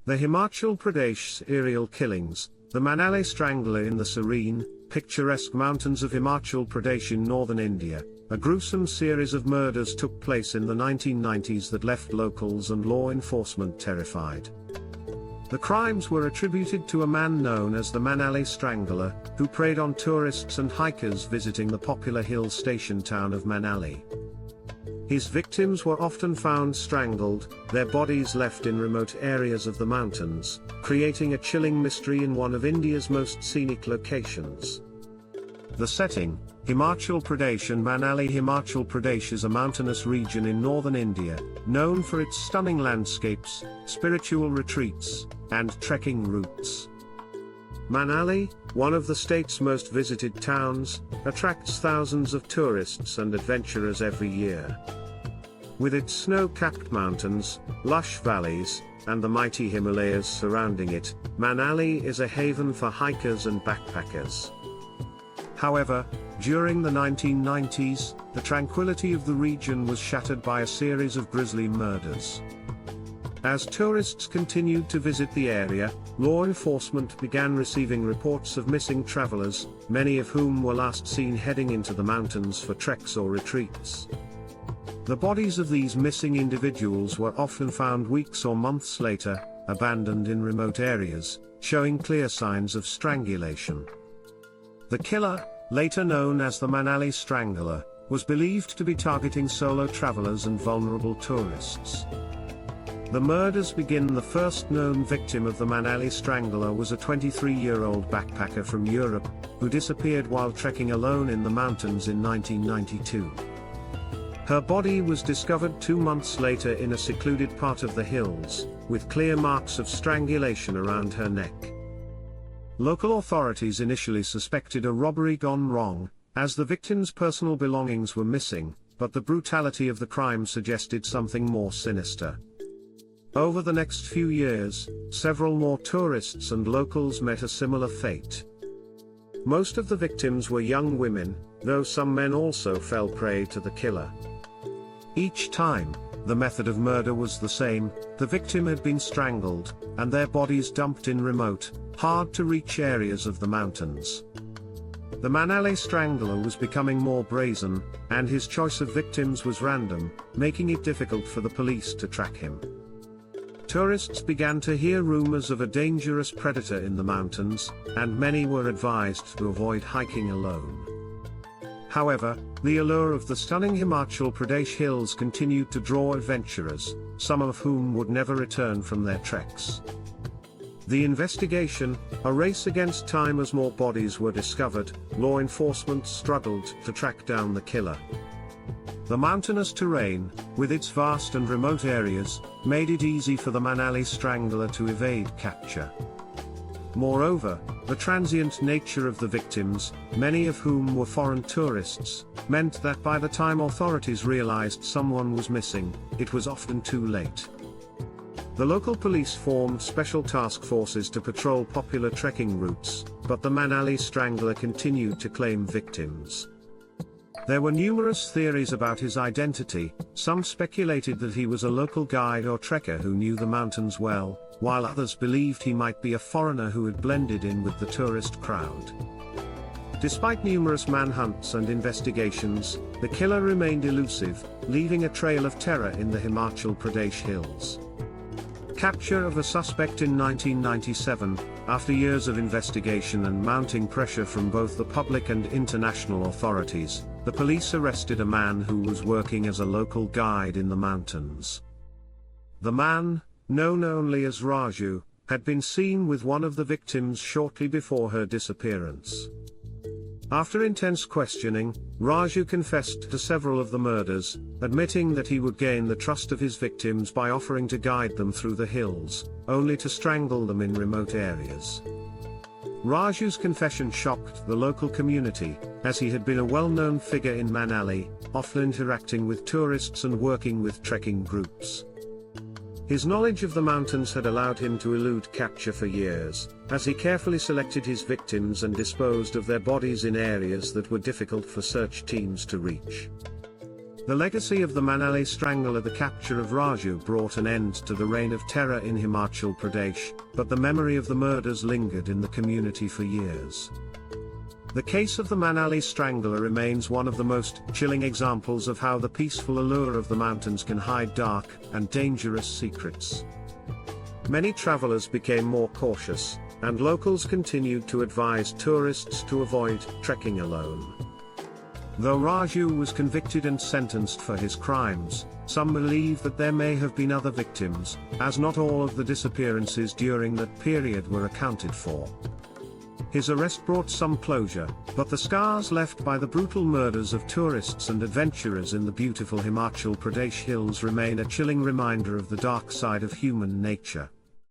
The Himachal Pradesh serial killings, the Manali Strangler in the serene, picturesque mountains of Himachal Pradesh in northern India, a gruesome series of murders took place in the 1990s that left locals and law enforcement terrified. The crimes were attributed to a man known as the Manali Strangler, who preyed on tourists and hikers visiting the popular hill station town of Manali. His victims were often found strangled, their bodies left in remote areas of the mountains, creating a chilling mystery in one of India's most scenic locations. The setting, Himachal Pradesh and Manali. Himachal Pradesh is a mountainous region in northern India, known for its stunning landscapes, spiritual retreats, and trekking routes. Manali, one of the state's most visited towns, attracts thousands of tourists and adventurers every year. With its snow-capped mountains, lush valleys, and the mighty Himalayas surrounding it, Manali is a haven for hikers and backpackers. However, during the 1990s, the tranquility of the region was shattered by a series of grisly murders. As tourists continued to visit the area, law enforcement began receiving reports of missing travelers, many of whom were last seen heading into the mountains for treks or retreats. The bodies of these missing individuals were often found weeks or months later, abandoned in remote areas, showing clear signs of strangulation. The killer, later known as the Manali Strangler, was believed to be targeting solo travelers and vulnerable tourists. The murders begin. The first known victim of the Manali Strangler was a 23-year-old backpacker from Europe, who disappeared while trekking alone in the mountains in 1992. Her body was discovered 2 months later in a secluded part of the hills, with clear marks of strangulation around her neck. Local authorities initially suspected a robbery gone wrong, as the victim's personal belongings were missing, but the brutality of the crime suggested something more sinister. Over the next few years, several more tourists and locals met a similar fate. Most of the victims were young women, though some men also fell prey to the killer. Each time, the method of murder was the same: the victim had been strangled, and their bodies dumped in remote, hard-to-reach areas of the mountains. The Manali Strangler was becoming more brazen, and his choice of victims was random, making it difficult for the police to track him. Tourists began to hear rumors of a dangerous predator in the mountains, and many were advised to avoid hiking alone. However, the allure of the stunning Himachal Pradesh hills continued to draw adventurers, some of whom would never return from their treks. The investigation, a race against time as more bodies were discovered, law enforcement struggled to track down the killer. The mountainous terrain, with its vast and remote areas, made it easy for the Manali Strangler to evade capture. Moreover, the transient nature of the victims, many of whom were foreign tourists, meant that by the time authorities realized someone was missing, it was often too late. The local police formed special task forces to patrol popular trekking routes, but the Manali Strangler continued to claim victims. There were numerous theories about his identity. Some speculated that he was a local guide or trekker who knew the mountains well, while others believed he might be a foreigner who had blended in with the tourist crowd. Despite numerous manhunts and investigations, the killer remained elusive, leaving a trail of terror in the Himachal Pradesh hills. Capture of a suspect in 1997, after years of investigation and mounting pressure from both the public and international authorities, the police arrested a man who was working as a local guide in the mountains. The man, known only as Raju, had been seen with one of the victims shortly before her disappearance. After intense questioning, Raju confessed to several of the murders, admitting that he would gain the trust of his victims by offering to guide them through the hills, only to strangle them in remote areas. Raju's confession shocked the local community, as he had been a well-known figure in Manali, often interacting with tourists and working with trekking groups. His knowledge of the mountains had allowed him to elude capture for years, as he carefully selected his victims and disposed of their bodies in areas that were difficult for search teams to reach. The legacy of the Manali Strangler, the capture of Raju, brought an end to the reign of terror in Himachal Pradesh, but the memory of the murders lingered in the community for years. The case of the Manali Strangler remains one of the most chilling examples of how the peaceful allure of the mountains can hide dark and dangerous secrets. Many travelers became more cautious, and locals continued to advise tourists to avoid trekking alone. Though Raju was convicted and sentenced for his crimes, some believe that there may have been other victims, as not all of the disappearances during that period were accounted for. His arrest brought some closure, but the scars left by the brutal murders of tourists and adventurers in the beautiful Himachal Pradesh hills remain a chilling reminder of the dark side of human nature.